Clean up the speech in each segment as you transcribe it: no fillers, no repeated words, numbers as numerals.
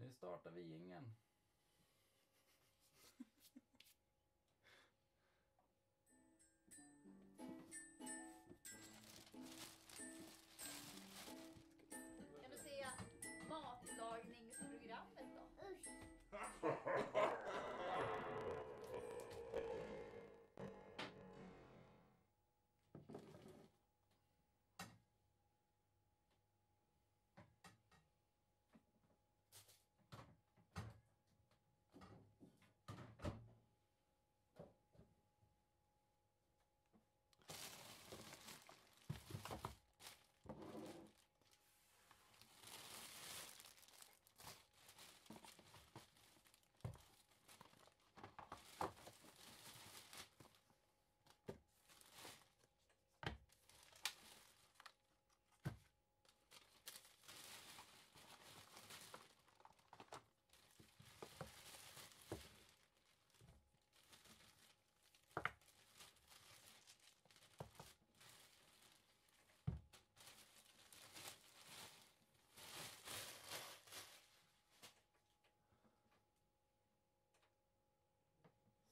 Nu startar vi ingen. Kan du se matlagningsprogrammet då?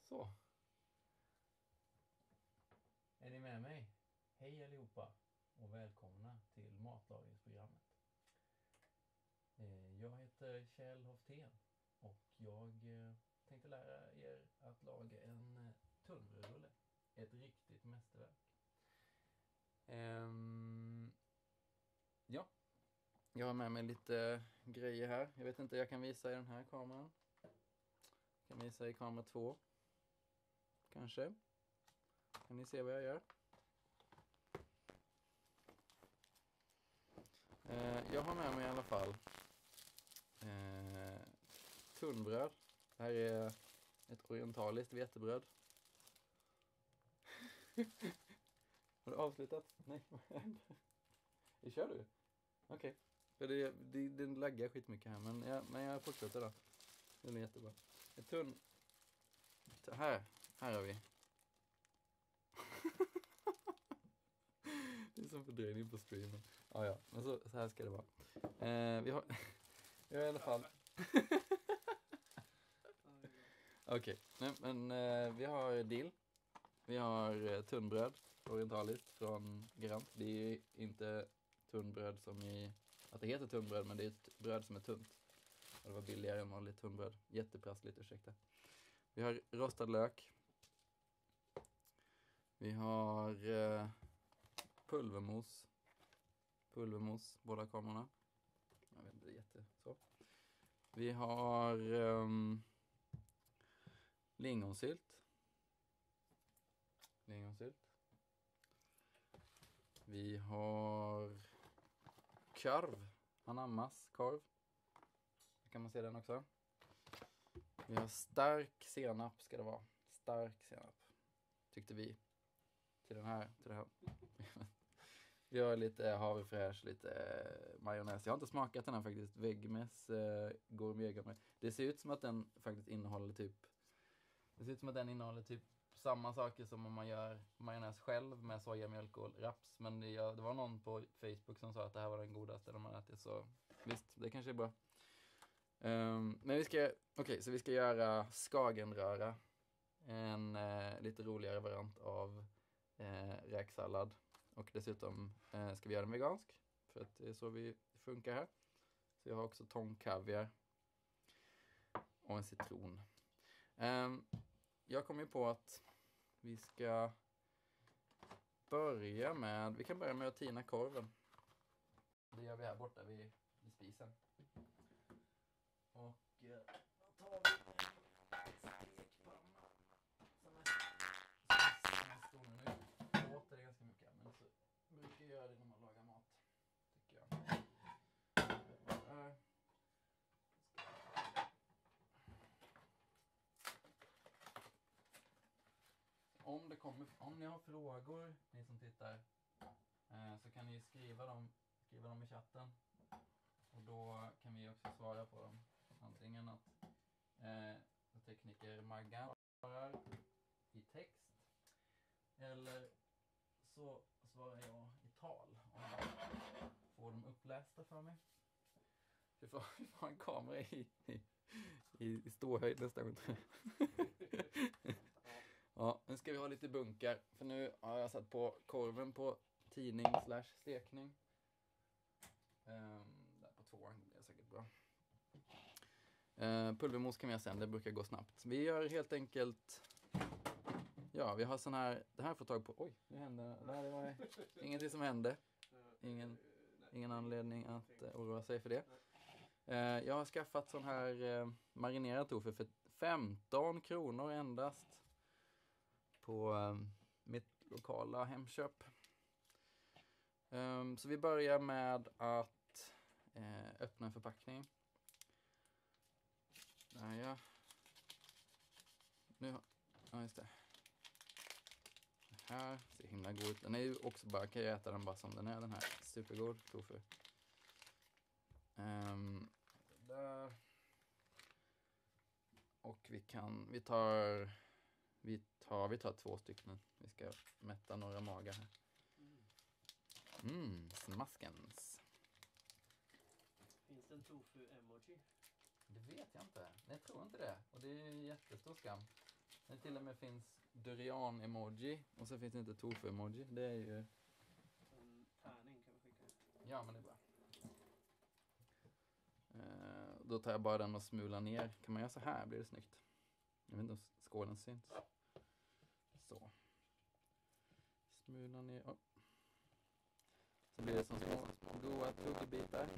Så. Är ni med mig? Hej allihopa och välkomna till matlagningsprogrammet. Jag heter Kjell Hoftén och jag tänkte lära er att laga en tunnbrödsrulle. Ett riktigt mästerverk. Ja, jag har med mig lite grejer här. Jag vet inte, jag kan visa i den här kameran. Jag kan visa i kamera 2. Kanske. Kan ni se vad jag gör? Jag har med mig i alla fall tunnbröd. Det här är ett orientaliskt vetebröd. Har du avslutat? Nej, vad händer? Kör du? Okej. Okay. Den laggar skitmycket här, men jag fortsätter då. Det är jättebra. Här har vi. Det är som fördröjning på streamen. Ja, men så här ska det vara. Vi har i alla fall. Okej, men vi har dill. Vi har tunnbröd, orientaliskt från Garant. Det är inte tunnbröd som i att det heter tunnbröd, men det är ett bröd som är tunt. Och det var billigare än vanligt tunnbröd. Jätteprassligt, ursäkta. Vi har rostad lök. Vi har pulvermos. Pulvermos, båda kamerorna. Jag vet inte, så. Vi har lingonsylt. Vi har korv. Anammas korv. Här kan man se den också. Vi har stark senap ska det vara. Stark senap. Tyckte vi. Till det här. Vi har lite havrefräsch, lite majonnäs. Jag har inte smakat den här faktiskt. Vegemess gourmet. Det ser ut som att den faktiskt innehåller typ samma saker som om man gör majonnäs själv med sojamjölk och raps. Men det var någon på Facebook som sa att det här var den godaste de hade ätit. Så visst, det kanske är bra. Men vi ska göra skagenröra. En lite roligare variant av räksallad. Och dessutom ska vi göra den vegansk. För att det är så vi funkar här. Så jag har också tångkaviar. Och en citron. Jag kom ju på att vi kan börja med att tina korven. Det gör vi här borta vid spisen. Och då tar vi stekpanna. Som är stor nu. Det låter det ganska mycket, men så brukar jag göra det när man lagar mat. Tycker jag. Om ni har frågor, ni som tittar, så kan ni skriva dem i chatten. Och då kan vi också svara på dem. Antingen att tekniker Maggan svarar i text. Eller så svarar jag i tal. Om jag får dem upplästa för mig. Vi får ha en kamera i ståhöjd nästa gång. Ja, nu ska vi ha lite bunkar. För nu har jag satt på korven på tidning/stekning. Där på 2, det är säkert bra. Pulvermos kan vi göra sen, det brukar gå snabbt. Vi gör helt enkelt... Ja, vi har sån här... Det här får tag på... Oj, nu hände... Det var ingenting som hände. Ingen anledning att oroa sig för det. Jag har skaffat sån här marinerad tofu för 15 kronor endast. På mitt lokala Hemköp. Så vi börjar med att öppna en förpackning. Där ja. Nu, ja just det. Det här ser himla god ut. Den är ju också bara, kan jag äta den bara som den är, den här. Supergod tofu. Där. Och vi tar 2 stycken. Vi ska mätta några magar här. Smaskens. Finns det en tofu-emoji? Det vet jag inte. Nej, jag tror inte det. Och det är ju jättestor skam. Det till och med finns durian-emoji. Och så finns det inte tofu-emoji. Det är ju... En tärning kan vi skicka ut. Ja, men det är bra. Då tar jag bara den och smular ner. Kan man göra så här blir det snyggt. Jag vet inte om skålen syns. Så. Smula ner. Oh. Så blir det som små goda tuggbitar.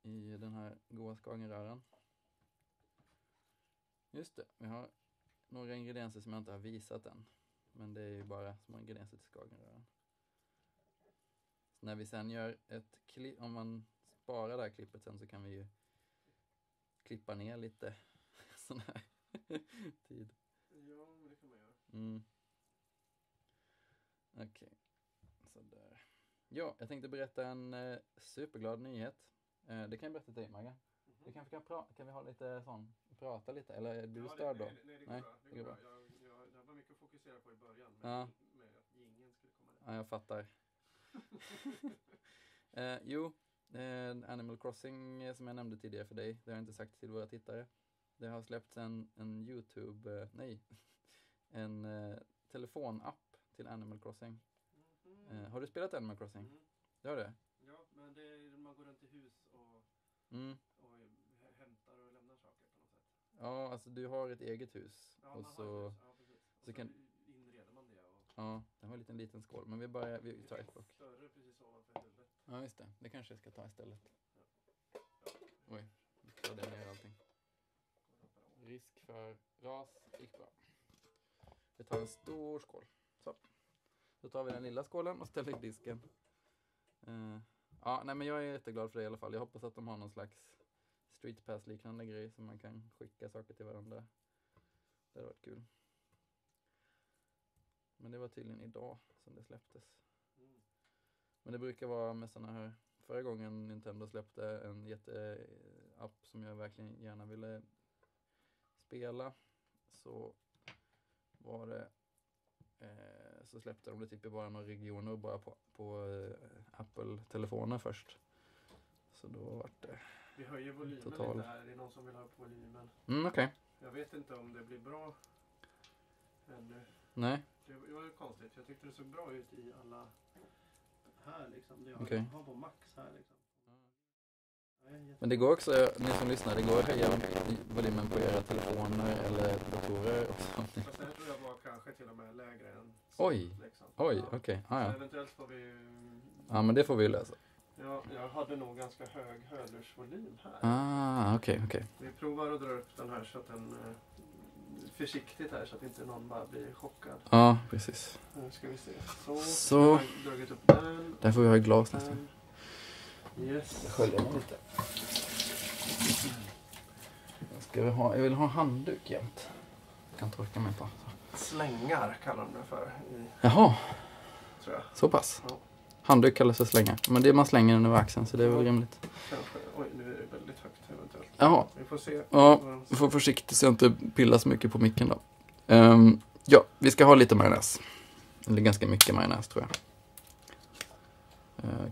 I den här goda skagenröran. Just det, vi har några ingredienser som jag inte har visat än. Men det är ju bara små ingredienser till skagenröran. Så när vi sen gör ett klipp, om man sparar det här klippet sen så kan vi ju klippa ner lite sån här tid. Ja, men det kan man göra. Okej, sådär. Ja, jag tänkte berätta en superglad nyhet. Det kan jag berätta till dig, Magga. Vi kanske kan vi ha lite sån, prata lite, eller är du störd då? Nej, det går bra. Det går bra. Jag var mycket att fokusera på i början, med att ingen skulle komma där. Ja, jag fattar. Animal Crossing som jag nämnde tidigare för dig, det har jag inte sagt till våra tittare. Det har släppts en en telefonapp till Animal Crossing. Har du spelat Animal Crossing? Det har du? Ja, men det är man går runt i hus och hämtar och lämnar saker på något sätt. Ja, alltså du har ett eget hus. Ja, och man så, har ett hus. Ja, precis. Och så kan... inreder man det. Och... Ja, det har en liten skål. Men vi tar ett block. Större precis ovanför huvudet. Ja, just det. Det kanske jag ska ta istället. Ja. Oj, nu tar det ner allting. Risk för ras gick bra. Vi tar en stor skål. Så. Då tar vi den lilla skålen och ställer i disken. Nej, men jag är jätteglad för det i alla fall. Jag hoppas att de har någon slags Street Pass-liknande grej som man kan skicka saker till varandra. Det hade varit kul. Men det var tydligen idag som det släpptes. Men det brukar vara med såna här... Förra gången Nintendo släppte en jätteapp som jag verkligen gärna ville spela, så var det så släppte de det typ i bara några regioner bara på Apple-telefoner först. Så då var det vi höjer volymen total... lite här. Det är någon som vill ha på volymen. Okej. Jag vet inte om det blir bra ännu. Nej. Det var ju konstigt. Jag tyckte det såg bra ut i alla här liksom. Det Okej. har på max här liksom. Men det går också, ni som lyssnar, det går att höja volymen på era telefoner eller datorer också. Fast det här tror jag var kanske till och med lägre än Oj, liksom. okej. Så Ja. eventuellt får vi... Ja, men det får vi lösa. Ja, jag hade nog ganska hög hörlursvolym här. Okej. Vi provar att dra upp den här så att den... försiktigt här så att inte någon bara blir chockad. Ja, precis. Nu ska vi se. Så. Jag har dragit upp den. Där får vi ha glas nästan. Yes. Sköljer mig lite. Jag vill ha handduk jämt. Jag kan torka mig på. Slängar kallar de det för. Jaha, Tror jag. så pass. Ja. Handduk kallas för slänga. Men det är man slänger den över axeln, så det är väl rimligt. Kanske. Oj, nu är det väldigt högt eventuellt. Jaha. Vi får se. Ja, vi får försiktigt så jag inte pillar så mycket på micken då. Ja, vi ska ha lite majonnäs. Eller ganska mycket majonnäs tror jag.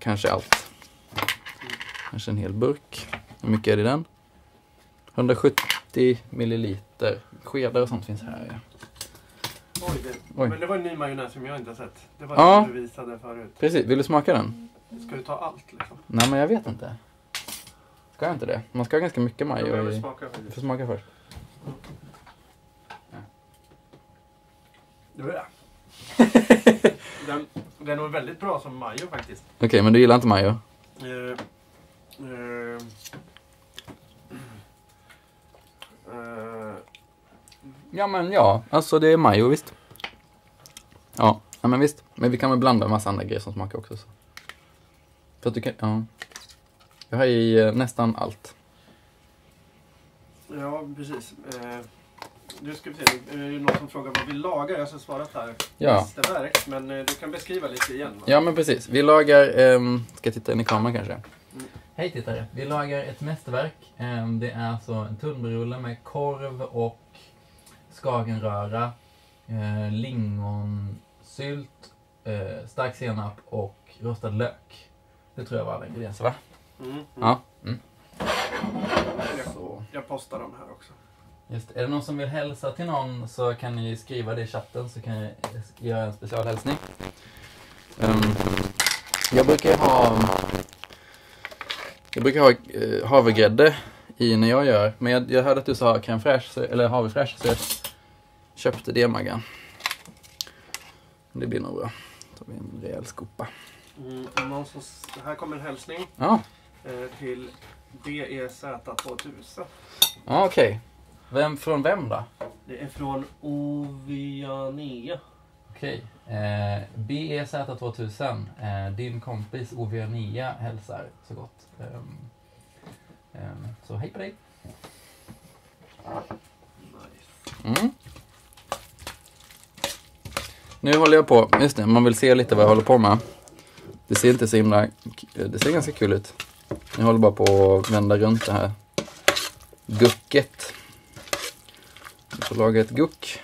Kanske allt. Kanske en hel burk. Hur mycket är det i den? 170 milliliter. Skedar och sånt finns här. Ja. Oj. Men det var en ny majonnäs som jag inte har sett. Det var Ja. det du visade förut. Precis, vill du smaka den? Ska du ta allt liksom? Nej, men jag vet inte. Ska jag inte det? Man ska ha ganska mycket majo Jag i... vill smaka Du faktiskt. får smaka först. Det var det. Den var väldigt bra som majo faktiskt. Okej, men du gillar inte majo? Ja, men ja. Alltså det är majo, visst. Ja, men visst. Men vi kan väl blanda en massa andra grejer som smakar också. Så. För att du kan... Ja. Jag har i nästan allt. Ja, precis. Nu ska vi se. Det är någon som frågar vad vi lagar. Jag har svarat här. Ja. Mästerverk. Men du kan beskriva lite igen. Va? Ja, men precis. Vi lagar... ska jag titta in i kameran kanske? Hej tittare. Vi lagar ett mästerverk. Det är alltså en tunnbrödsrulle med korv och skagenröra, lingonsylt, stark senap och rostad lök. Det tror jag var alla ingredienser, va? Ja. Jag postar dem här också. Just, är det någon som vill hälsa till någon så kan ni skriva det i chatten så kan jag göra en specialhälsning. Jag brukar ha havregrädde i när jag gör. Men jag hörde att du sa crème fraîche, eller havrefräsch, så jag köpte det, Maggan. Det blir nog bra. Då tar vi en rejäl skopa. Här kommer en hälsning till DEZ2000. Ja, okej. Från vem då? Det är från Oviania. Okej. BEZ2000. Din kompis Oviania hälsar så gott. Så hej på dig. Nice. Nu håller jag på, just det, man vill se lite vad jag håller på med. Det ser inte så himla, det ser ganska kul ut. Jag håller bara på att vända runt det här gucket. Jag får laga ett guck.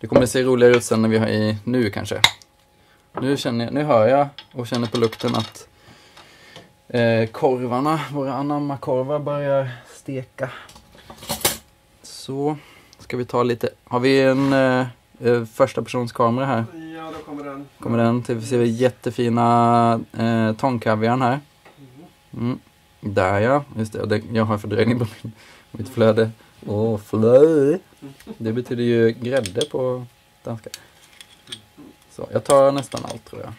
Det kommer att se roligare ut sen när vi har i nu kanske. Nu hör jag och känner på lukten att korvarna, våra anamma-korvar börjar steka. Så ska vi ta lite, har vi en första persons kamera här? Ja, då kommer den. Kommer den till, vi ser jättefina tångkaviarn här. Där ja, just det. Jag har fördröjning på mitt flöde. Flöde. Det betyder ju grädde på danska. Så jag tar nästan allt tror jag.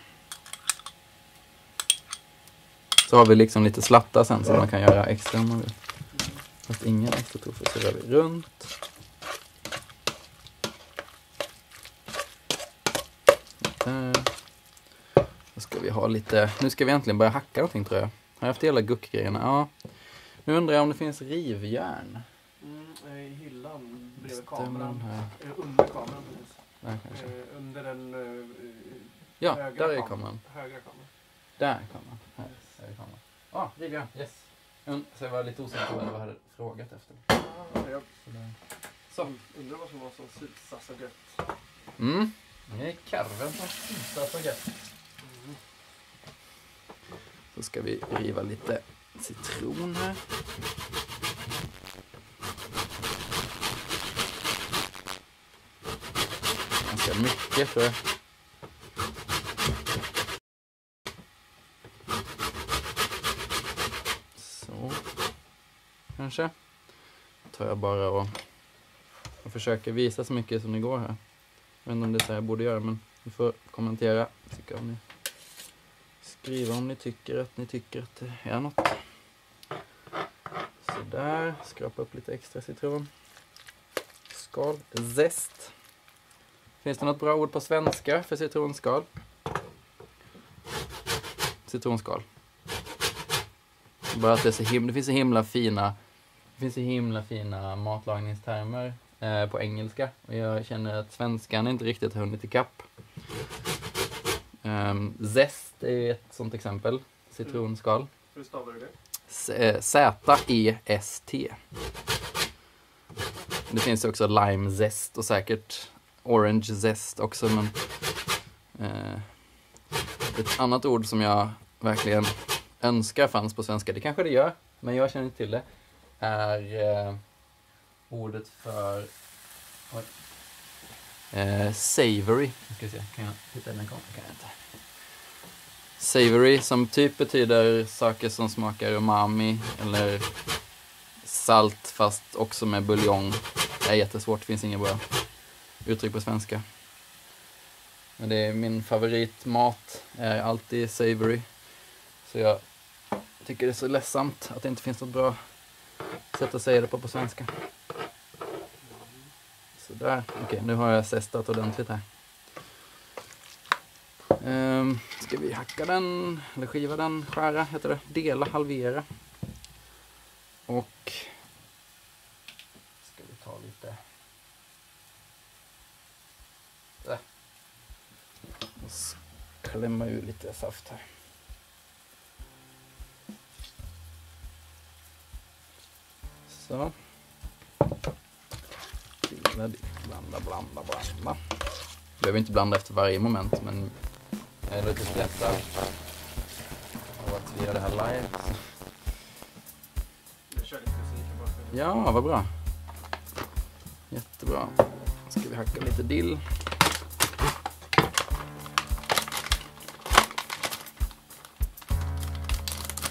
Så har vi liksom lite slatta sen som man kan göra extra om man vill. Fast ingen extra tofu, så rör vi runt. Där. Då ska vi ha lite, nu ska vi egentligen börja hacka någonting tror jag. Har jag haft hela guckgrejerna? Ja. Nu undrar jag om det finns rivjärn. I hyllan bredvid Stämmer kameran. här. Under kameran precis. Där kanske. Under den Ja, högra där är kameran. Högra kameran. Där är kameran. Här är kameran. Rivjärn, yes. Så jag var lite osäker på vad jag hade frågat efter. Så, undrar vad som var så susar så gött. Det är karven som susar så gött. Så ska vi riva lite citron här. Ganska mycket tror jag. Så. Kanske. Tar jag bara och försöker visa så mycket som det går här. Jag vet inte om det är så jag borde göra, men ni får kommentera. Tycker om ni skriva om ni tycker att det är något. Så där, skrapa upp lite extra citron. Skal, zest. Finns det något bra ord på svenska för citronskal? Citronskal. Bara att det finns så himla fina matlagningstermer på engelska. Och jag känner att svenskan inte riktigt har hunnit ikapp. Zest är ett sånt exempel. Citronskal. Hur stavar du det? Z-E-S-T. Det finns också lime zest och säkert orange zest också. Men ett annat ord som jag verkligen önskar fanns på svenska, det kanske det gör, men jag känner inte till det, är ordet för savory. Ska vi se, kan jag hitta den kameran? Kan jag inte. Savory som typ betyder saker som smakar umami eller salt fast också med buljong. Det är jättesvårt, det finns inga bra uttryck på svenska. Men det är min favoritmat, är alltid savory. Så jag tycker det är så ledsamt att det inte finns något bra sätt att säga det på svenska. Sådär, okej, nu har jag zestat ordentligt här. Ska vi hacka den, eller skiva den, skära heter det, dela, halvera. Och ska vi ta lite där. Och klämma ur lite saft här. Så. Blanda. Behöver inte blanda efter varje moment, men jag är lite stressad av att vi gör det här live. Jag kör lite musik bara. Ja, vad bra. Jättebra. Ska vi hacka lite dill.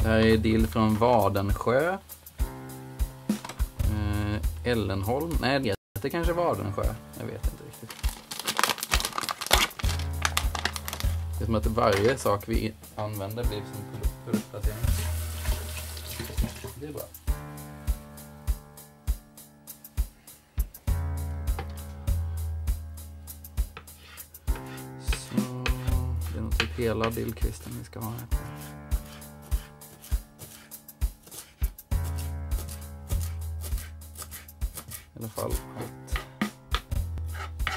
Det här är dill från Vadensjö. Ellenholm. Nej, det heter kanske Vadensjö. Jag vet inte riktigt. Det är som att varje sak vi använder blir som produktplacering. Det är bra. Så, det är nog typ hela dillkvisten vi ska ha här. I alla fall allt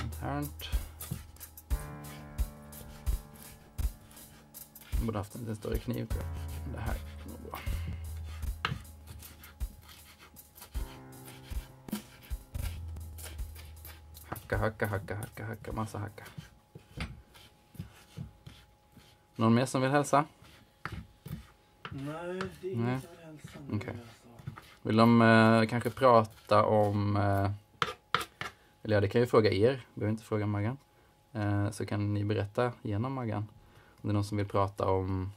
internt. Jag borde haft en lite större kniv tror jag. Det här är nog bra. Hacka, massa hacka. Någon mer som vill hälsa? Nej, det är ingen som vill hälsa. Okej. Vill de kanske prata om... eller ja, det kan ju fråga er. Behöver inte fråga Maggan. Så kan ni berätta genom Maggan. Om det är någon som vill prata om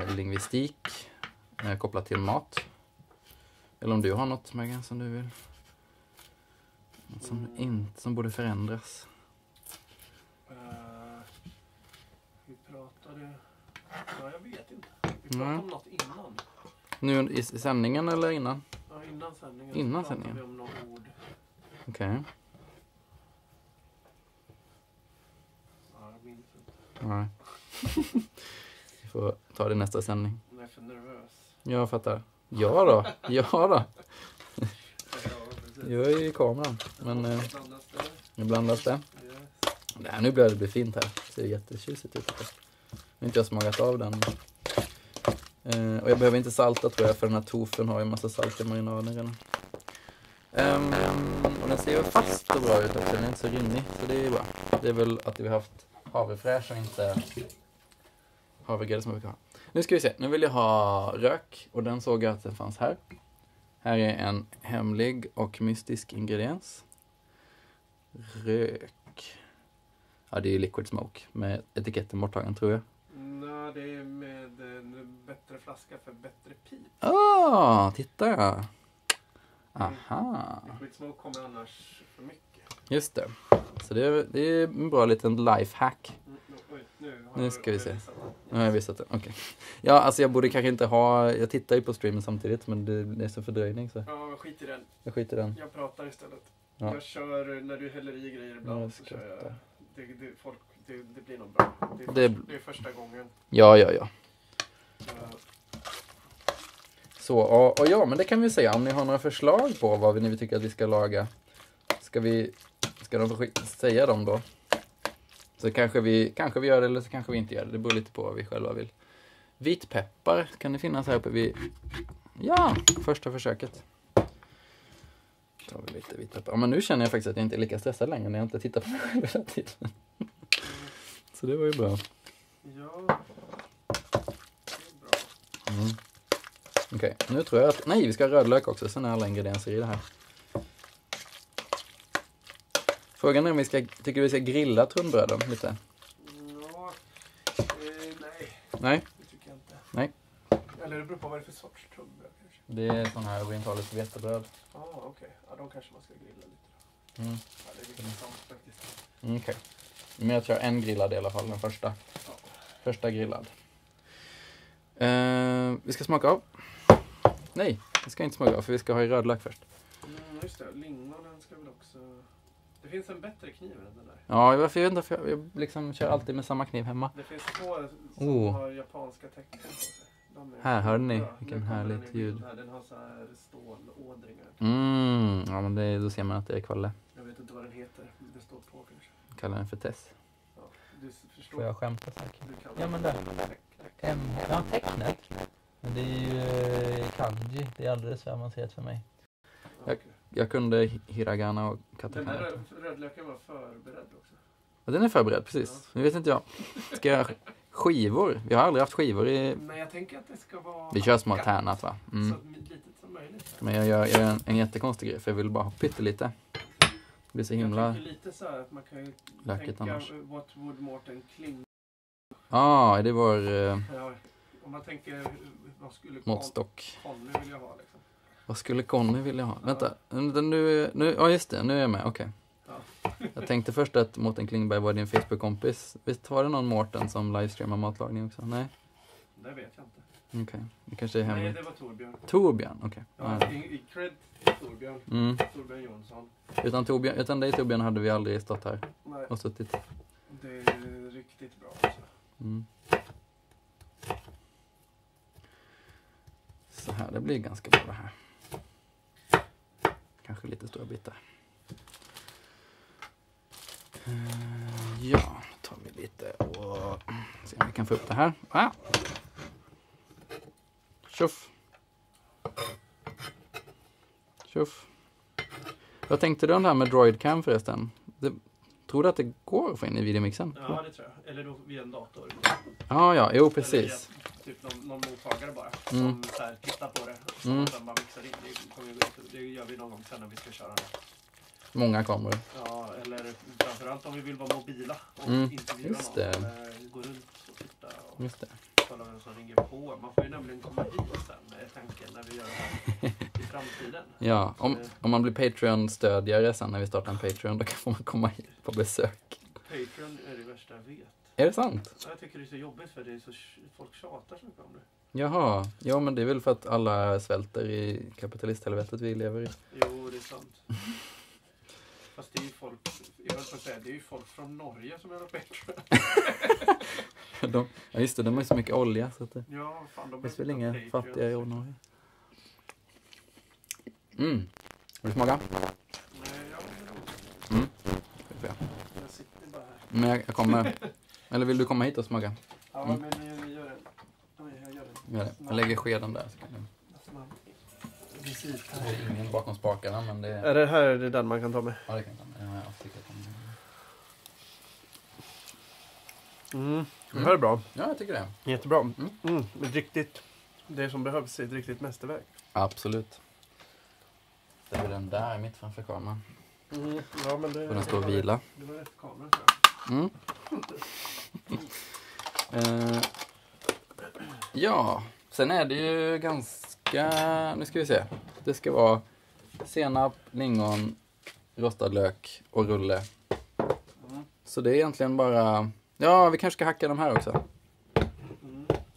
lingvistik kopplat till mat. Eller om du har något, Maggan, som du vill. Något som borde förändras. Vi pratade... Ja, jag vet inte. Vi pratade om något innan. Nu i sändningen eller innan? Ja, innan sändningen. Innan pratade sändningen? vi om något ord. Okej. Ja, jag minns inte. Nej. Vi får ta det nästa sändning. Jag är för nervös. Jag fattar. Ja då. Ja, precis. Jag är i kameran. Men Blandas det? nu blandas det. Yes. Nej, nu börjar det bli fint här. Det ser jättetjusigt ut. Nu har inte jag smakat av den. Och jag behöver inte salta tror jag, för den här tofen har ju en massa salt i marinaden redan. Och den ser ju fast och bra ut också. Den är inte så rinnig, så det är bra. Det är väl att vi har haft havrefräsch och inte havregrädde som vi brukar ha. Nu ska vi se. Nu vill jag ha rök. Och den såg jag att den fanns här. Här är en hemlig och mystisk ingrediens. Rök. Ja, det är liquid smoke. Med etiketten borttagen tror jag. Nej, det är med en bättre flaska för bättre pip. Titta. Aha. Liquid smoke kommer annars för mycket. Just det. Så det är en bra liten lifehack. Nu ska vi se. Nu har jag visat det. Okej. Ja, alltså jag borde kanske inte ha... Jag tittar ju på streamen samtidigt, men det är så fördröjning så. Ja, skit i den. Jag skiter i den. Jag pratar istället. Ja. Jag kör, när du häller i grejer ibland Jag så kör jag. skrattar. Det blir nog bra. Det är första gången. Ja. Så, Så, och ja, men det kan vi säga. Om ni har några förslag på vad ni tycker att vi ska laga. Ska de få säga dem då? Så kanske vi gör det eller så kanske vi inte gör det. Det beror lite på vad vi själva vill. Vitpeppar kan det finnas här uppe vid... Ja, första försöket. Tar vi lite vitpeppar. Ja, men nu känner jag faktiskt att jag inte är lika stressad längre när jag inte tittar på mig själv hela tiden. Så det var ju bra. ja, det är bra. Okej, nu tror jag att... Nej, vi ska ha rödlök också. Sen är alla ingredienser i det här. Frågan är om tycker vi ska grilla tunnbröden lite? Ja, nej. Nej? Det tycker jag inte. Nej. Eller det beror på vad det är för sorts tunnbröd kanske. Det är sån här orientaliskt vetebröd. Okej. Ja, då kanske man ska grilla lite då. Mm. Ja, det är lite sant faktiskt. Okej. Men jag tror en grillad i alla fall, den första. Ja. Första grillad. Vi ska smaka av. Nej, vi ska inte smaka av för vi ska ha i rödlök först. Just det, lingonen ska väl också... Det finns en bättre kniv än den där. Ja, varför jag vet inte, för jag liksom kör alltid med samma kniv hemma. Det finns två som har japanska tecken på sig. Här, hörde ni? bra. Vilken Nu kommer härligt den i ljud. bild här. Den har så här stålådringar. Ja men då ser man att det är Kvalle. Jag vet inte vad den heter. Det står på kanske. Kallar den för Tess. Ja, du förstår. Får jag skämta säkert? Du kan Ja, men där. Ja, tecknet. Men det är ju kanji. Det är alldeles för avancerat för mig. Jag kunde hiragana och Den katakana. där rödlöken var förberedd också. Ja, den är förberedd, precis. Nu vet inte jag. Ska jag skivor? Vi har aldrig haft skivor i... Men jag tänker att det ska vara... Vi kör små tärnat, va? Så litet som möjligt. Men jag gör en jättekonstig grej, för jag vill bara ha pyttelite. Det blir så himla... Jag tycker lite så här att man kan ju Lökigt tänka annars. what would Mårten Kling... Det var Ja, om man tänker vad skulle måttstock. Conny vilja ha liksom. Vad skulle Conny vilja ha? Ja. Vänta, nu, ja just det, nu är jag med, okej. Ja. Jag tänkte först att Mårten Klingberg var din Facebook-kompis. Visst var det någon Mårten som livestreamar matlagning också? Nej? Det vet jag inte. Okej, det kanske är Nej, hemligt. det var Torbjörn. Torbjörn, okej. Ja, i cred till Torbjörn. Torbjörn Jonsson. Utan dig Torbjörn hade vi aldrig stått här Nej, och suttit. det är riktigt bra alltså. Så här, det blir ganska bra det här. Kanske lite stora bitar. Ja, då tar vi lite och se om vi kan få upp det här. Tjoff. Tjoff. Vad tänkte du om det här med Droidcam förresten? Tror du att det går att få in i videomixen? Ja, det tror jag. Eller då via en dator. Jo precis. Eller via, typ någon mottagare bara. Som så här, tittar på det. Och sen bara mixar in. Det gör vi någon gång sen när vi ska köra det. Många kameror. Ja, eller framförallt om vi vill vara mobila och intervjua just någon. det. Eller gå runt och titta och Just det. kolla vem som ringer på. Man får ju nämligen komma hit sen, är tanken, när vi gör det här i framtiden. Ja, om man blir Patreon-stödjare sen när vi startar en Patreon, då får man komma hit på besök. Patreon är det värsta jag vet. Är det sant? Ja, jag tycker det är så jobbigt för det är så, folk tjatar så mycket om det. Jaha, ja men det är väl för att alla svälter i kapitalisthelvetet vi lever i. Jo, det är sant. Fast det är ju folk, jag vill säga, det är ju folk från Norge som gör Patreon. Ja just det, de har ju så mycket olja så att det Ja, fan, de finns väl inga fattiga i Norge. Vill du smaka? Nej, ja, Ska vi se. jag sitter bara här. Men jag kommer, eller vill du komma hit och smaka? Ja, men vi gör det. Oj, jag gör det. Gör det. Jag lägger skeden där. Så kan jag... Precis. Det är ingen bakom spakarna men det är... Är det här den man kan ta med? Ja, det kan jag ta med. Ja, jag tycker att Det här är bra. Ja, jag tycker det. Jättebra. Riktigt, det som behövs är ett riktigt mästerverk. Absolut. Det är den där mitt framför kameran. Ja, men det... Och den står och vila. Det var rätt kamera, tror jag. Ja, sen är det ju ganska... Nu ska vi se. Det ska vara senap, lingon, rostad lök och rulle. Så det är egentligen bara... Ja, vi kanske ska hacka de här också.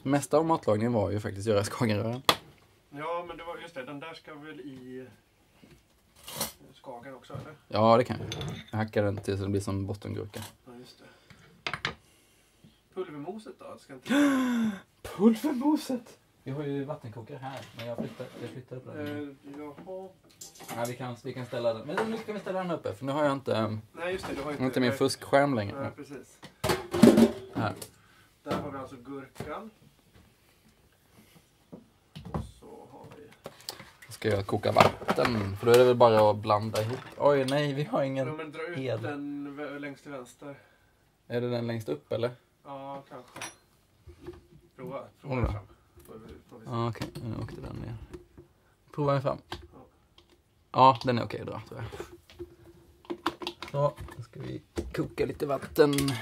Mesta av matlagningen var ju faktiskt göra skagenrören. Ja, men det var just det. Den där ska väl i skagen också, eller? Ja, det kan jag. Jag hackar den tills det blir som bottengurka. Ja, just det. Pulvermoset då? Ska inte... Pulvermoset! Vi har ju vattenkokare här, men jag flyttar upp den. Jaha. Ja, vi kan ställa den. Men nu ska vi ställa den uppe, för nu har jag inte... Nej, just det. Du har Inte min fuskskärm längre. Nej, precis. Här. Där har vi alltså gurkan. Så har vi... Ska jag koka vatten, för då är det väl bara att blanda ihop. Oj, nej, vi har ingen... Ja, men dra ut el. den längst till vänster. Är det den längst upp, eller? Ja, kanske. Prova Oj då. fram. får vi se. Ja, okej. Nu åkte den ner. Prova mig fram. Ja. Ja, den är okej att dra, tror jag. Så, då ska vi koka lite vatten.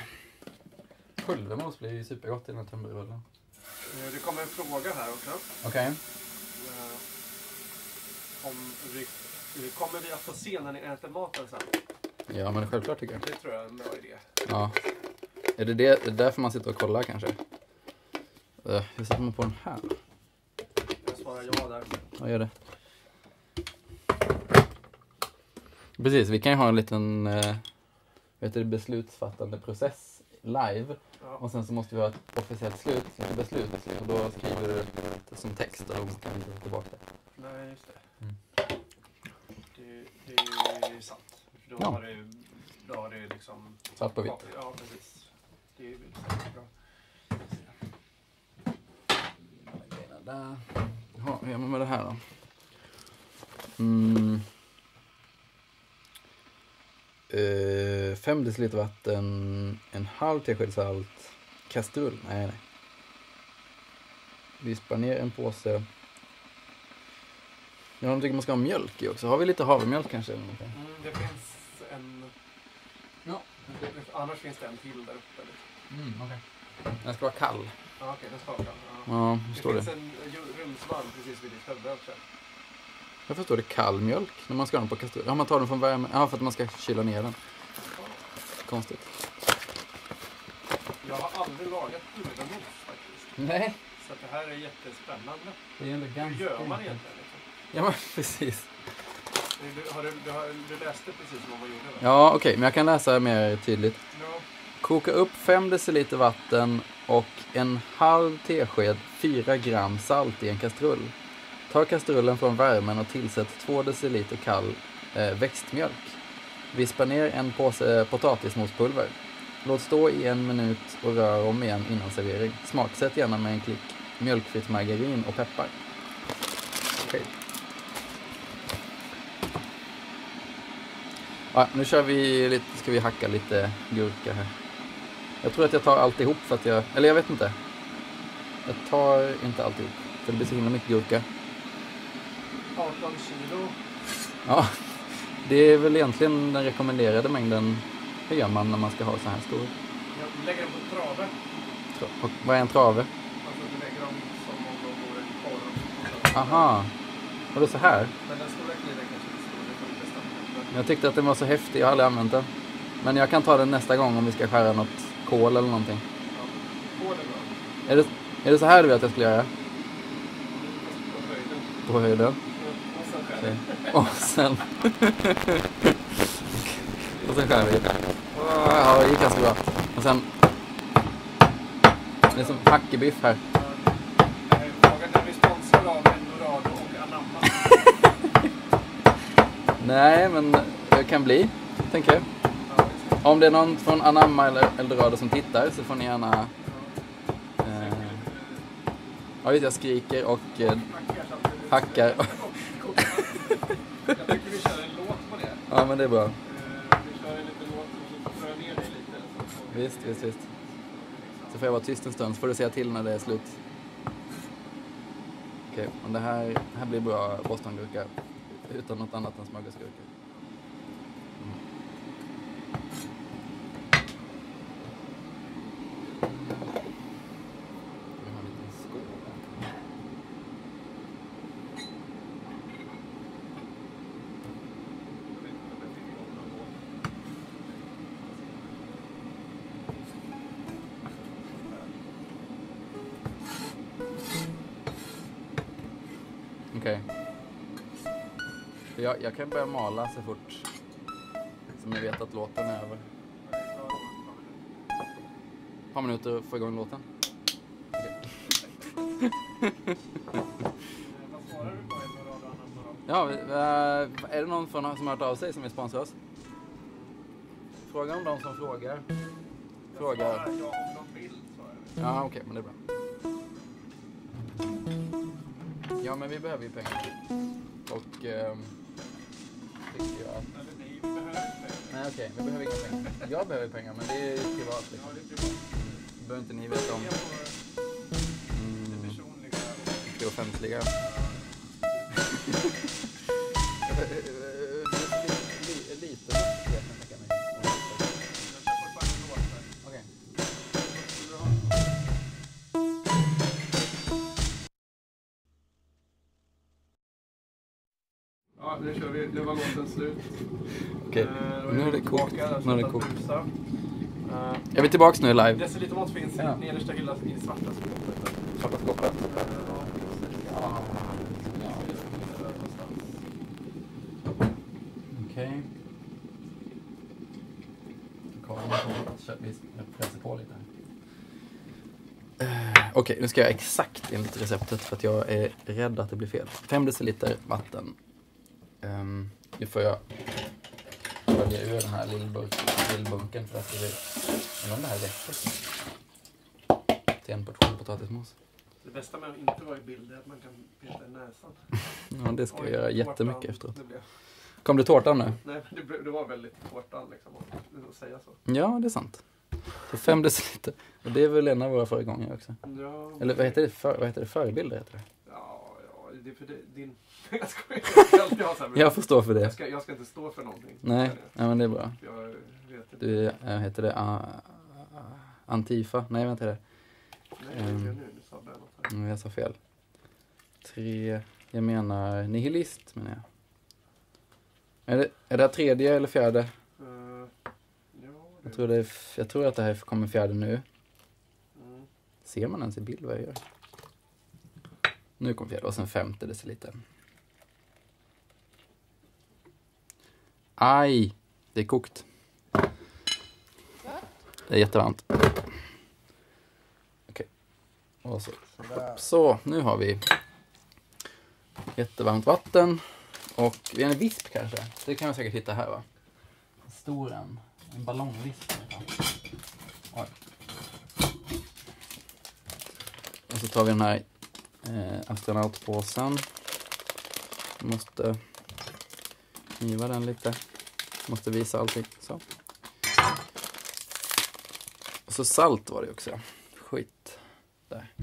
Pulvermos blir ju supergott i den här tunnbrödsrullen. Det kommer en fråga här också. Okej. Kommer vi att få se när ni äter maten sen? Ja, men självklart tycker jag. Det tror jag är en bra idé. Ja. Är det därför man sitter och kollar kanske? Hur sätter man på den här? Jag svarar ja där. Vad gör det? Precis, vi kan ju ha en liten beslutsfattande process live. Ja. Och sen så måste vi ha ett officiellt beslut. Och då skriver du det som text och då kan vi gå tillbaka. Nej, just det. Mm. Det är sant. För då, Ja. har det liksom... Svart på vitt. Ja, precis. Det är säkert bra. Där. Ja, hur gör man med det här då? 5 deciliter vatten, en halv tesked salt, kastrull. Nej. Vispa ner en påse. Jag tycker man ska ha mjölk i också. Har vi lite havremjölk kanske? Det finns en... Ja. Annars finns det en till där uppe. Okay. Den ska vara kall. Ja, okej, den ska vara kall. Ja, Det står det. finns en rumsvarm precis vid ditt huvud också. Jag förstår det, kall mjölk när man ska ha den på kastrull. Ja, man tar den från värme. Ja, för att man ska kyla ner den. Konstigt. Jag har aldrig lagat pulvermos faktiskt. Nej. Så att det här är jättespännande. Det är ändå Hur gör man egentligen? Liksom? Ja, men precis. Du läste precis som man gjorde, va? Ja, okej. Men jag kan läsa mer tydligt. Ja. Koka upp 5 deciliter vatten och en halv tesked 4 gram salt i en kastrull. Ta kastrullen från värmen och tillsätt 2 deciliter kall växtmjölk. Vispa ner en påse potatismospulver. Låt stå i 1 minut och rör om igen innan servering. Smaksätt gärna med en klick mjölkfritt margarin och peppar. Okej. Ja, nu ska vi hacka lite gurka här. Jag tror att jag tar alltihop för att eller jag vet inte. Jag tar inte alltihop. För det blir så himla mycket gurka. 18 kilo. Ja, det är väl egentligen den rekommenderade mängden. Hur gör man när man ska ha så här stor? Jag lägger dem på trave. Och vad är en trave? Alltså du lägger dem som om de vore en korv. Aha. Och det är så här? Men den stora kniven kanske inte står. Det får du bestämma. Jag tyckte att den var så häftig. Jag har aldrig använt den. Men jag kan ta den nästa gång om vi ska skära något kål eller någonting. Ja, kål är bra. Är det så här du vet att jag skulle göra? På höjden. På höjden? Och sen skär Okej. Och sen skär vi. Ja, det gick ganska bra. Och sen... Det är som hackebiff här. Frågan är vi sponsrade av Eldorado och Anamma. Nej, men det kan bli, tänker jag. Om det är någon från Anamma eller Eldorado som tittar så får ni gärna... Ja, jag skriker och hackar. Jag tycker vi kör en låt på det. Ja, men det är bra. Vi kör en liten låt och så drar jag ner dig lite. Visst. Så får jag vara tyst en stund så får du säga till när det är slut. Okej, och det här blir bra bostongurka utan något annat än smörgåsgurka. Vi har en liten skål. Okej. Jag kan börja mala så fort som jag vet att låten är över. Ett par minuter att få igång låten. Okej. Vad svarar du på Eldorado och Anamma då? Ja, är det någon som har hört av sig som vill sponsra oss? Fråga om de som frågar. Fråga. Ja, om de vill svarar vi. Ja, okej, men det är bra. Ja, men vi behöver ju pengar. Och tycker jag att... Eller nej, vi behöver inte. Nej, okej, vi behöver inga pengar. Jag behöver pengar, men det är ju privat. Ja, Liksom. det är privat. Behöver inte ni veta om. Det personliga och offentliga. Lite. Okej. Ja, nu kör vi. Nu var låten slut. Okej, nu är det kokt. Nu är det kokt. Brusa. Är vi tillbaks nu live? Decilitermått finns i nedersta hyllan i svarta skåpet. Svarta skåpet. Okej. Vi pressar på lite. Okej, nu ska jag exakt enligt receptet för att jag är rädd att det blir fel. 5 deciliter vatten. Nu får jag välja ur den här lillbunken för att det är om det här räcker till en portion potatismos. Det bästa med att inte vara i bild är att man kan peta i näsan. Ja, det ska jag göra jättemycket tårtan, efteråt. Det blev... Kom det tårtan nu? Nej, det var väldigt tårtan liksom, att säga så. Ja, det är sant. Så 5 deciliter. Och det är väl en av våra föregångare också. Ja, eller vad heter det? Förebilder heter det. Ja, det är för din... Jag skojar. Jag får stå för det. Jag ska inte stå för någonting. Nej, men det är bra. Jag vet inte. Du, heter det Antifa? Nej, vänta det. Nej, nu sa jag något här. Jag sa fel. 3, jag menar nihilist menar jag. Är det tredje eller fjärde? Ja, jag tror att det här kommer fjärde nu. Mm. Ser man ens i bild vad jag gör? Nu kommer fjärde och sen 5:e deciliter. Aj, det är kokt. Det är jättevarmt. Okej. Och så, nu har vi jättevarmt vatten. Och vi har en visp kanske. Det kan man säkert hitta här va? En ballongvisp. Oj. Och så tar vi den här astronautpåsen. Måste kniva den lite. Måste visa allting. Så. Och så salt var det också. Skit. Där.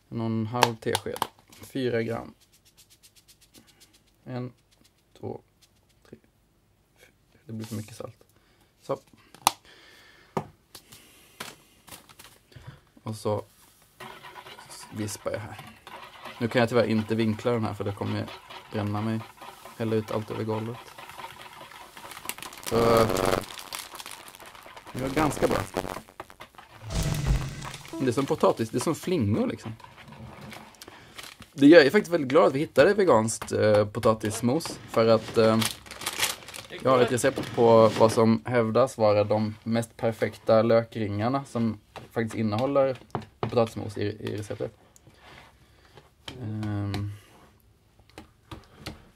1,5 tesked. 4 gram. 1, 2, 3. Det blir för mycket salt. Så. Och så vispar jag här. Nu kan jag tyvärr inte vinkla den här för det kommer jag bränna mig. Hälla ut allt över golvet. Så det var ganska bra. Det är som potatis, det är som flingor liksom. Jag är faktiskt väldigt glad att vi hittade veganskt potatismos. För att jag har ett recept på vad som hävdas vara de mest perfekta lökringarna som faktiskt innehåller potatismos i receptet.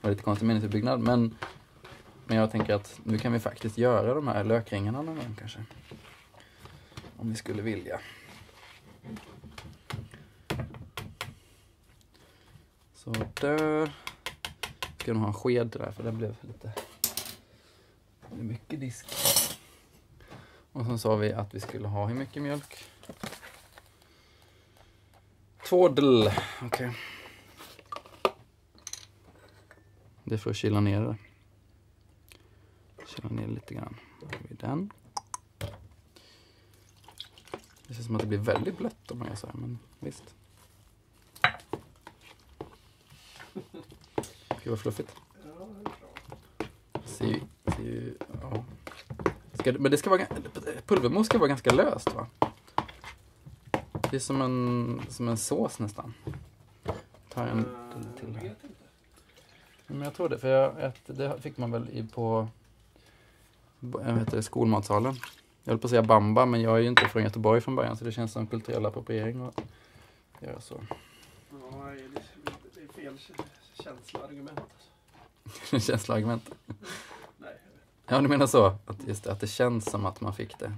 Det var lite konstig minnesutbyggnad, men jag tänker att nu kan vi faktiskt göra de här lökringarna någon gång kanske. Om vi skulle vilja. Så där. Ska nog ha en sked där för det blev lite mycket disk. Och så sa vi att vi skulle ha hur mycket mjölk? 2 del. Okej. Det är för att kyla ner det. Kyla ner lite grann. Då har vi den. Det känns som att det blir väldigt blött om man gör så här, men visst. Gud vad fluffigt. Ja. Men det ska vara, pulvermos ska vara ganska löst va? Det är som en sås nästan. Ta en till här. Men jag tror det, för det fick man väl på skolmatsalen. Jag höll på att säga Bamba, men jag är ju inte från Göteborg från början så det känns som kulturell appropriering att göra så. Ja, det är fel känsloargument. Känsloargument? Nej. Ja, du menar så? Att det känns som att man fick det.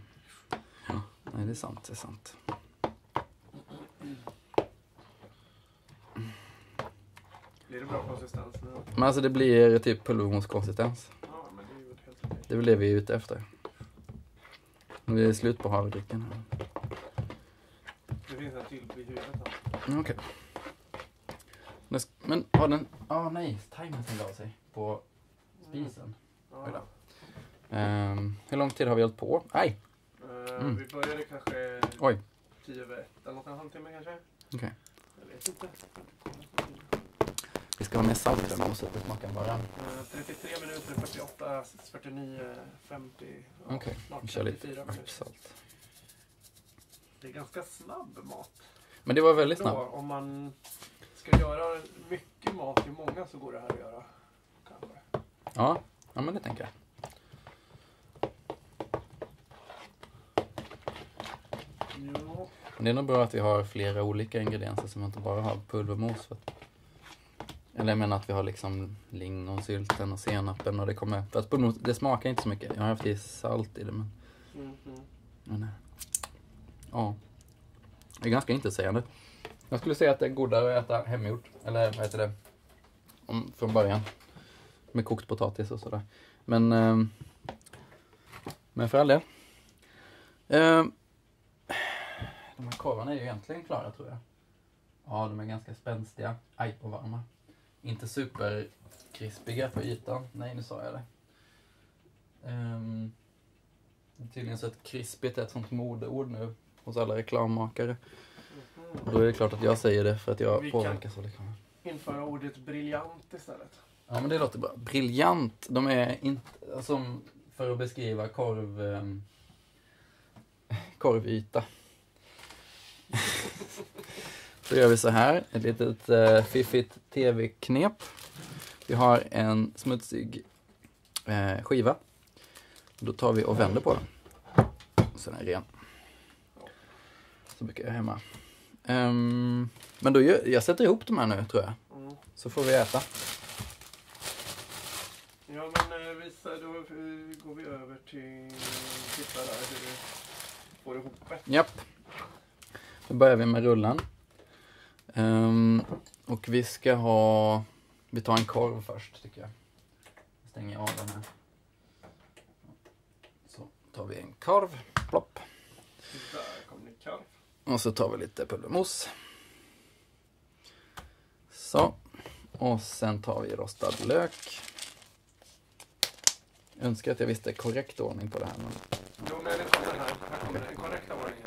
Ja. Nej, det är sant. Blir det bra konsistens nu? Men alltså det blir typ pulvermoskonsistens. Ja, men det är ju helt okej. Det är väl det vi är ute efter. Nu är det slut på havredrycken här. Det finns en till i huvudet. Okej. Men har den... nej, timern stängde av sig på spisen. Ja. Hur lång tid har vi hållit på? Aj! Vi började kanske 10 över 1 eller något, en halvtimme kanske. Okej. Jag vet inte. Vi ska ha med salt i den och sätta smaken bara. 33 minuter, 48, 49, 50. Ja, Okej, snart vi kör lite 54 minuter. salt. Det är ganska snabb mat. Men det var väldigt Då, snabbt. om man ska göra mycket mat till många så går det här att göra. Kanske. Ja, men det tänker jag. Ja. Men det är nog bra att vi har flera olika ingredienser som inte bara har pulvermos. Eller jag menar att vi har liksom lingonsylten och senapen och det kommer... För att pulvermos, det smakar inte så mycket. Jag har haft i salt i det men... Men ja. Det är ganska intressant. Jag skulle säga att det är godare att äta hemgjort. Eller vad heter det? Från början. Med kokt potatis och sådär. Men för all del. De här korvarna är ju egentligen klara tror jag. Ja, de är ganska spänstiga. Aj, och varma. Inte superkrispiga på ytan. Nej, nu sa jag det. Tydligen så att krispigt är ett sånt modeord nu hos alla reklammakare. Och då är det klart att jag säger det för att jag påverkas av reklamen. Införa ordet briljant istället. Ja, men det låter bra. Briljant. De är inte som för att beskriva korvyta. Så gör vi så här. Ett litet fiffigt tv-knep. Vi har en smutsig skiva. Då tar vi och vänder på den. Så den är ren. Så brukar jag hemma. Men då jag sätter ihop de här nu tror jag. Så får vi äta. Ja men då går vi över till titta där hur du får ihop det. Japp. Då börjar vi med rullen. Och vi tar en korv först tycker jag. Stänger av den här. Så tar vi en korv. Plopp. Där kommer det korv. Och så tar vi lite pulvermos. Så. Och sen tar vi rostad lök. Jag önskar att jag visste korrekt ordning på det här. Men... Jo, men det kommer här. Här kommer den korrekta ordningen.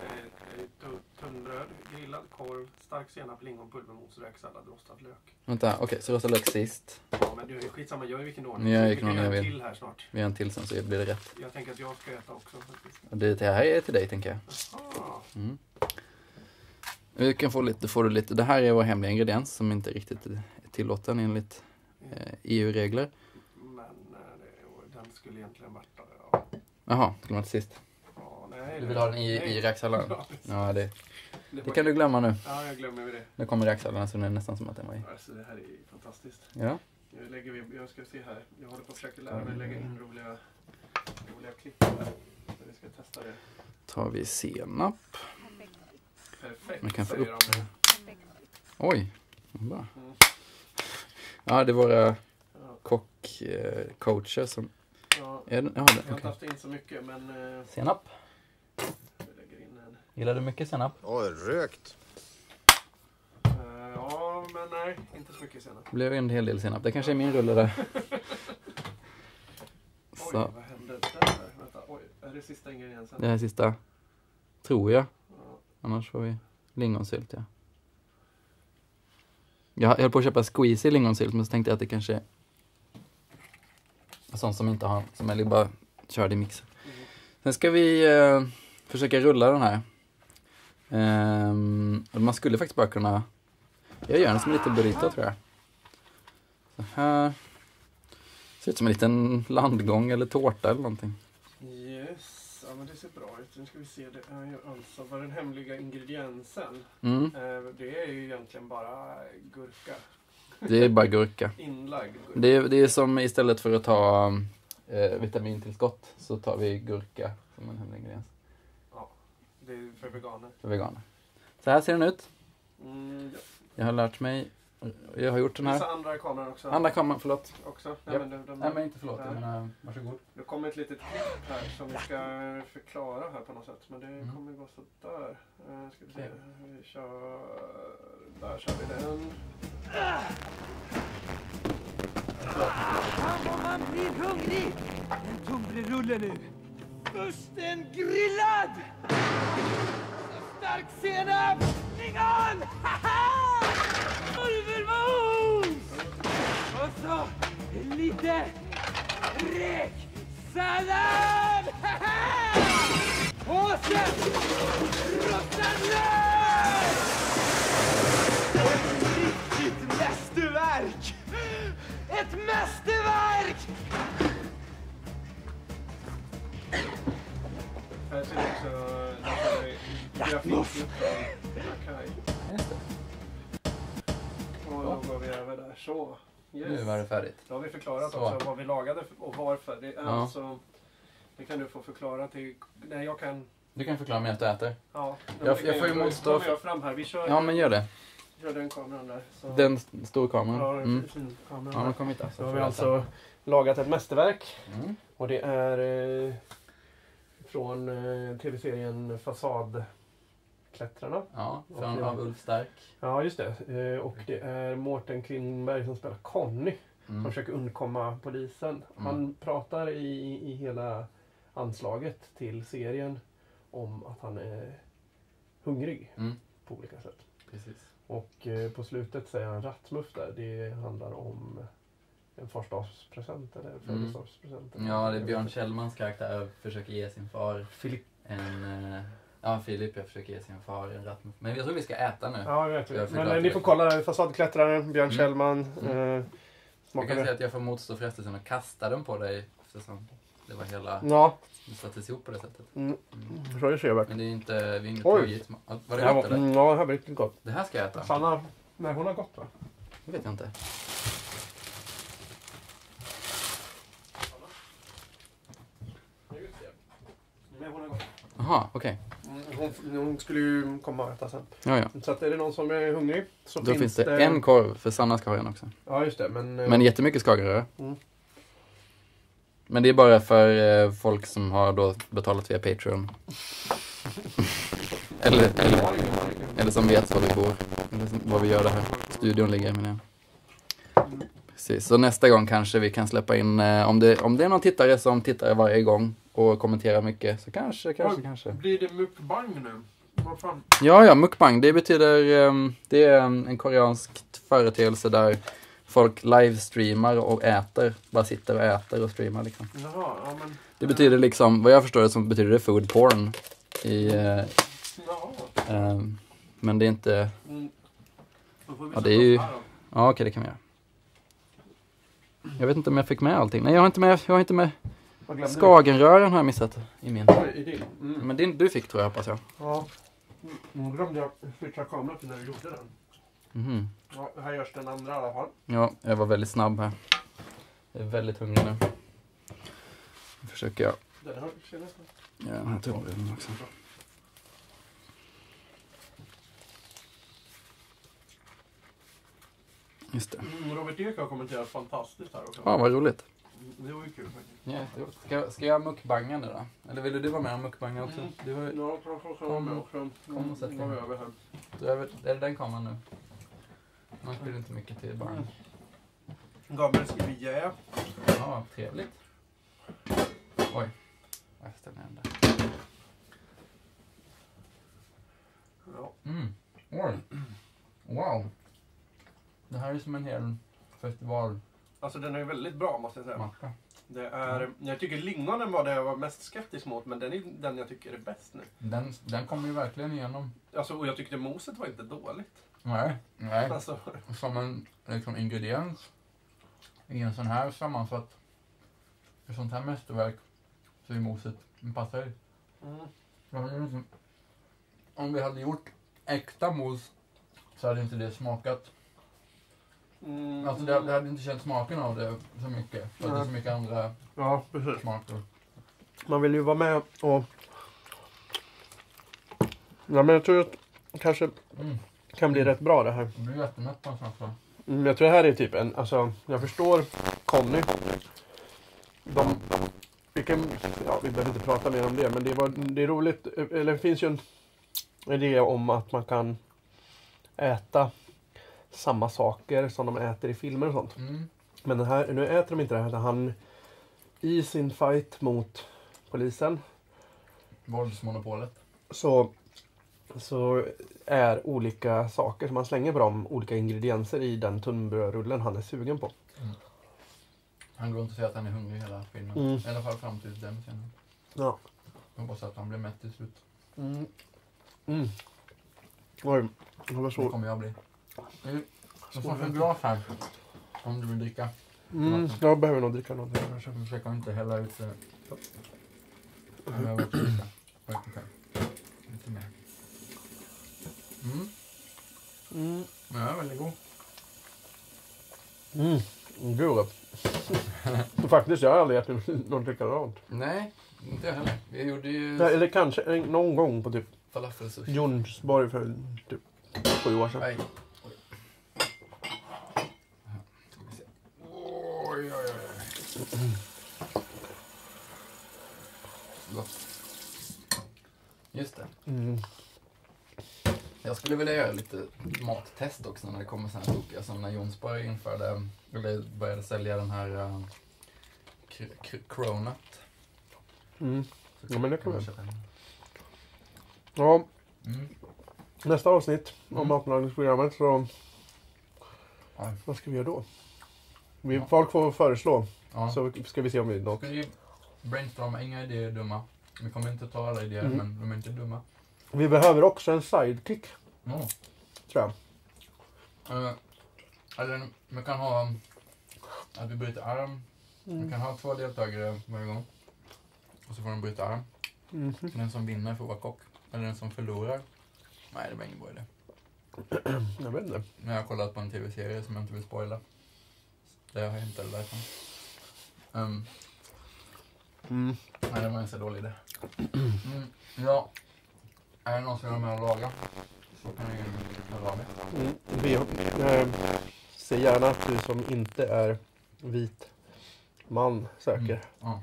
Tunnbröd, grillad korv, stark senap, lingon, pulvermos, räksallad, rostad lök. Vänta, okej, så rostad lök sist. Ja, men det är skitsamma. Jag är i vilken ordning. Ja, vi kan göra en till här snart. Vi gör en till sen så blir det rätt. Jag tänker att jag ska äta också faktiskt. Det här är till dig tänker jag. Vi kan får du lite. Det här är vår hemliga ingrediens som inte riktigt är tillåten enligt EU-regler. Men den skulle egentligen varit där. Jaha, skulle man till sist. Ja, nej. Du vill ha den i räksalladen? Ja, det kan du glömma nu. Ja, jag glömmer det. Nu kommer räksalladen så det är nästan som att den var i. Alltså, det här är fantastiskt. Ja. Jag ska se här. Jag håller på att försöka lära mig att lägga in roliga klipp här. Så vi ska testa det. Tar vi senap. Perfekt, Man kan få säger upp. de. Oj, bra. Ja, det är våra coacher som... Ja, jag har inte haft in så mycket, men... Senap. Vi lägger in en... Gillar du mycket senap? Oj, rökt. Ja, men nej, inte så mycket senap. Det blev en hel del senap. Det kanske är min rulle där. Oj, Så. vad hände där? Vänta, oj, är det sista ingrediensen? Det här sista, tror jag. Ja. Annars får vi lingonsylt, ja. Jag höll på att köpa squeeze i lingonsylt, men så tänkte jag att det kanske är sånt som inte har, som är bara körd i mixen. Sen ska vi försöka rulla den här. Man skulle faktiskt bara kunna... Jag gör den som en liten burrito, tror jag. Så här. Ser ut som en liten landgång eller tårta eller någonting. Yes, ja men det ser bra ut. Nu ska vi se, det är ju alltså vad den hemliga ingrediensen. Det är ju egentligen bara gurka. Det är bara gurka. Inlagd gurka. Det är som istället för att ta vitamintillskott så tar vi gurka som en hemlig ingrediens. Ja, det är för veganer. För veganer. Så här ser den ut. Ja. Jag har lärt mig. Jag har gjort den här. Vissa andra kameror också. Andra kameran, förlåt. Också. Nej, Nej, men inte förlåt. Jag menar, varsågod. Det kommer ett litet klipp här som vi ska förklara här på något sätt. Men det kommer gå så där. Ska vi se. Vi kör... Där kör vi den. Fan vad man blir hungrig! En tunnbrödsrulle nu. Först en grillad! Så stark senap! Lingon! Pulvermos! Och så lite räksallad! Och sen rostad lök! Ett riktigt mästerverk! Ett mästerverk! Här ser det också grafik. Okej. Och då går vi över där. Så. Yes. Nu var det färdigt. Då har vi förklarat Så. också vad vi lagade och varför. Det är Ja. alltså... Det kan du få förklara till... Nej, jag kan... Du kan förklara medan du äter. Ja. Jag får ju motstå... Då fram här. Vi kör, Ja, men gör det. kör den kameran där. Så. Den stor Ja, kameran. en fin kamera. Ja, men kom hit då. Så har vi alltså lagat ett mästerverk. Mm. Och det är från tv-serien Fasadklättrarna. Ja, från av Ulf Stark. Ja, just det. Och det är Mårten Klingberg som spelar Conny. Som Mm. försöker undkomma polisen. Han pratar i hela anslaget till serien om att han är hungrig Mm. på olika sätt. Precis. Och på slutet säger han rattmuff där. Det handlar om en farsdagspresent eller födelsedagspresent. Ja, det är Björn Kjellmans karaktär försöker ge sin far Filip. Filip jag försöker ge sin far en rattmuff. Men jag tror vi ska äta nu. Ja, verkligen. Jag förklarar Men ni det. får kolla där. Fasadklättraren, Björn Kjellman. Jag Smakar kan det? säga att jag får motstå frestelsen att kasta den på dig eftersom det var hela... Ja, Det sattes ihop på det sättet. så är det trevligt. Men det är inte... Vi är inget Oj. pågitt. Var det gott eller? Ja, det här var riktigt gott. Det här ska jag äta. Sanna, nej hon har gått va? Det vet jag inte. Nej, hon har gått. Jaha, okej. Hon skulle ju komma och äta sen. Ja, ja. Så att är det någon som är hungrig så Då finns det en korv, för Sanna ska ha en också. Ja, just det. Men jättemycket skagenröra. Mm. Men det är bara för folk som har då betalat via Patreon. eller som vet var vi bor. Eller var vi gör det här. Studion ligger, menar jag. Precis, så nästa gång kanske vi kan släppa in, om det är någon tittare som tittar varje gång och kommenterar mycket, så kanske. Blir det mukbang nu? Vad fan? Ja, mukbang, det betyder, det är en koreansk företeelse där folk livestreamar och äter, bara sitter och äter och streamar liksom. Jaha, ja men... Det betyder liksom, vad jag förstår det som betyder det food porn Jaha. men det är inte, Då får vi ja, sätta det är ju- oss här då. ja okej, det kan vi göra. Jag vet inte om jag fick med allting. Nej, jag har inte med Vad glömde skagenrören har jag missat i min. du? Oj, i din. Men du fick, tror jag, hoppas jag. Ja. Nu glömde jag switcha kameran till när du gjorde den. Mhm. Ja, här görs den andra i alla fall. Ja, jag var väldigt snabb här. Jag är väldigt hungrig nu. Nu försöker jag Den har du senast. göra den här tunnbröden också. Just det. Robert Ek har kommenterat fantastiskt här också. Ja, vad roligt. Det var ju kul faktiskt. Ja, ska jag mukbanga nu då? Eller ville du vara med och mukbanga också? Du har, Ja, kanske ska vara med också. Kom och sätt dig. Går vi över här. är det den kameran nu? Man blir inte mycket till barn. Gabriel skriver yeah. Ja, trevligt. Oj. Jag ställer den där. Ja. Oj. Wow. Det här är som en hel festivalmacka. Alltså den är ju väldigt bra måste jag säga. Det är, jag tycker lingonen var det jag var mest skeptisk mot, men den är den jag tycker är bäst nu. Den kommer ju verkligen igenom. Alltså, och jag tyckte moset var inte dåligt. Nej. Alltså, Som en liksom, ingrediens i en sån här sammansatt, ett sånt här mästerverk, så är moset passar ju. Om vi hade gjort äkta mos så hade inte det smakat. Alltså det hade inte känt smaken av det så mycket. För att det är så mycket andra ja, precis. smaker. Man vill ju vara med och... Ja, men jag tror att det kanske kan bli rätt bra det här. Det blir jättemätt på en sån här. Jag tror det här är typ en... Alltså, jag förstår Conny. Vi behöver inte prata mer om det, men det är roligt. Eller det finns ju en idé om att man kan äta samma saker som de äter i filmer och sånt. Mm. Men den här, nu äter de inte det här. Han i sin fight mot polisen Våldsmonopolet. så är olika saker som man slänger på dem, olika ingredienser i den tunnbrödsrullen han är sugen på. Han går inte att säga att han är hungrig hela filmen. Mm. I alla fall fram till den scenen. Ja. Jag hoppas att han blir mätt till slut. Mm. Mm. Oj, det var Det så. kommer jag bli. Det får en glas här. Om du vill dricka. Jag behöver nog dricka något. Jag försöker inte hälla ut det. Jag behöver också dricka. Okej. Lite mer. Men den är väldigt god. Gud vad gott. Faktiskt, jag har aldrig ätit något likadant. Nej, inte jag heller. Vi gjorde ju Eller kanske någon gång på typ falafelsushi. Jonsborg för typ 7 år sedan. Nej. Oj. Ska vi se. Oj. Gott. Just det. Jag skulle vilja göra lite mattest också när det kommer såna här tokiga. Som när Jonsborg införde, eller började sälja den här Cronut. Ja, men det kan vi. köpa en. Ja, Mm. nästa avsnitt om matlagningsprogrammet så... Ja. Vad ska vi göra då? Folk får föreslå. Ja. Så ska vi se om vi något. Ska vi brainstorma, inga idéer är dumma. Vi kommer inte ta alla idéer, men de är inte dumma. Vi behöver också en sidekick, tror jag. Eller man kan ha att vi bryter arm. Man kan ha 2 deltagare varje gång. Och så får de bryta arm. Den som vinner får vara kock. Eller den som förlorar. Nej, det var ingen bra idé. Jag vet inte. Men jag har kollat på en tv-serie som jag inte vill spoila. Det har jag hämtat därifrån. Nej, det var en så dålig idé. Ja. Är det någon som vill med att laga? Så kan ni höra av er. Vi ser gärna att du som inte är vit man söker. Ja.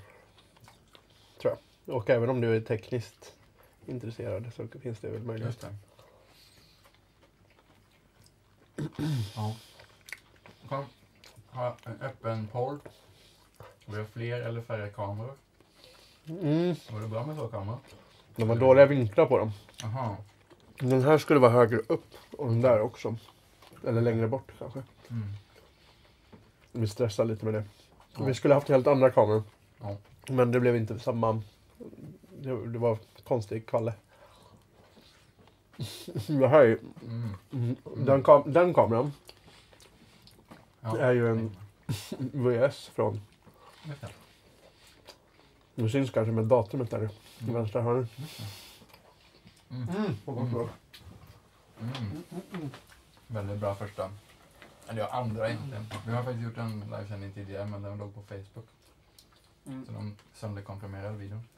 Tror jag. Och även om du är tekniskt intresserad så finns det väl möjlighet. Just det. Ja. Kom. Ha en öppen poll. Vi har fler eller färre kameror. Var det bra med 2 kameror? De har dåliga vinklar på dem. Aha. Den här skulle vara högre upp och den där också. Eller längre bort kanske. Vi stressar lite med det. Ja. Vi skulle haft helt andra kameror. Ja. Men det blev inte samma. Det var konstig kvalle. Det här är den kameran Ja. är ju en VS från. Just det. Det syns kanske med datumet där i vänstra hörnet. Väldigt bra första. Eller ja, andra egentligen. Vi har faktiskt gjort en livesändning tidigare, men den låg på Facebook. Så de sönderkomprimerade videon.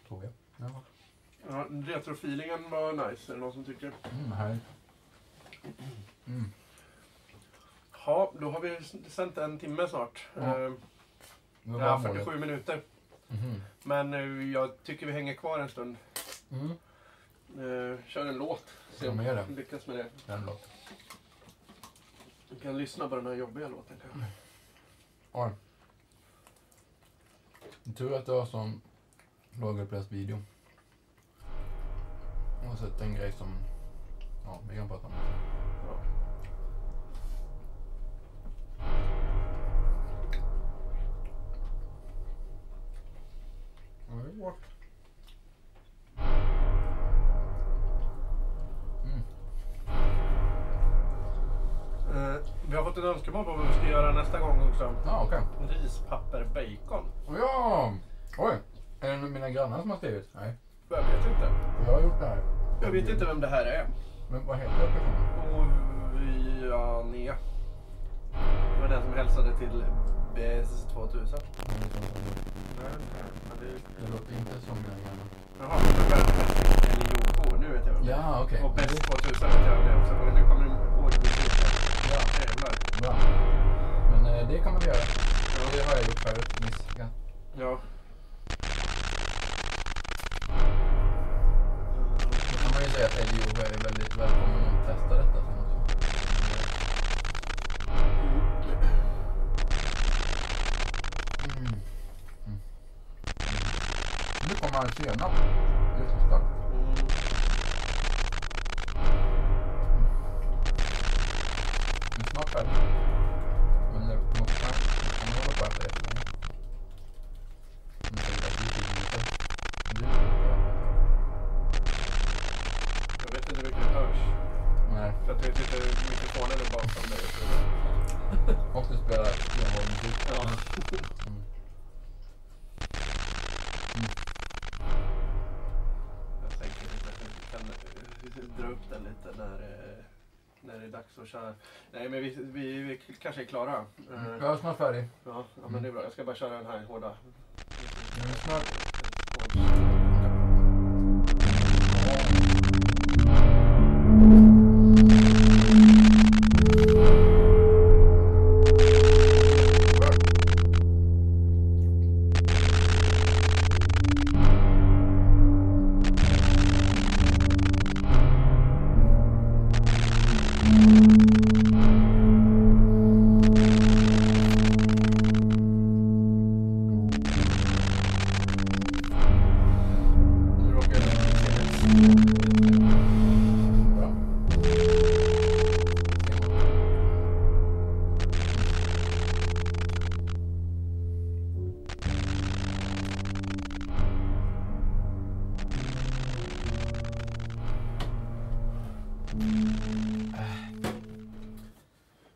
Tror jag. Ja. Ja, retrofeelingen var nice, är det någon som tycker? Här. Ja, då har vi sänt 1 timme snart. Ja. Ja, 47 minuter. Men jag tycker vi hänger kvar en stund. Kör en låt. Se om gör det. vi lyckas med det. Den låt. Vi kan lyssna på den här jobbiga låten kanske. Oj. Tur att det var sån lågupplöst video. Jag har sett en grej som... Ja, vi kan prata om det. Ja. Vi har fått ett önskemål på vad vi ska göra nästa gång också. Ja, okej. Rispapper bacon. Ja! Oj! Är det mina grannar som har skrivit? Nej. Jag vet inte. Jag har gjort det här. Jag vet inte vem det här är. Men vad heter personen? Oviania. Det var den som hälsade till BS 2000. Det låter inte som mina grannar. Jaha, eller Joko, nu vet jag vem det är. Ja, okej. Och BS 2000 vet jag vem det är också. Och nu kommer det årsmusik. Ja. Jävlar. Bra. Men det kan man göra. Det har jag gjort förut. Ja. Ja. Då kan man ju säga att Eddie är väldigt välkommen att testa detta sen också. senap. Det är så starkt. Det är snart färdigt. Men det måste man hålla på att äta jättelänge. Jag vet inte hur mycket det hörs. Nej. För att jag sitter mikrofonen är bakom dig. Och du spelar musik. Ja. Jag tänker att vi kan dra upp den lite när det är dags att köra. Nej, men vi kanske är klara. Jag är snart färdig. Ja, men det är bra. Jag ska bara köra den här hårda. Jag är snart.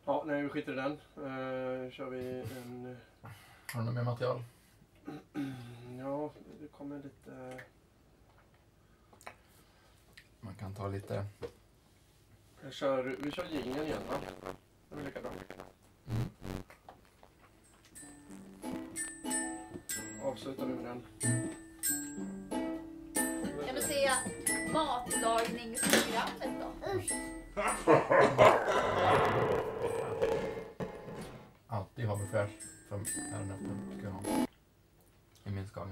Ja, nej, vi skiter i den. Kör vi en... Har du något mer material? Ja, det kommer lite... Man kan ta lite... Vi kör jingeln igen, va? Det är lika bra. Avslutar vi med den. Kan du se matlagningsprogrammet då? Usch. Alltid ha med fräsch. För är den öppen ska jag ha. I min skala.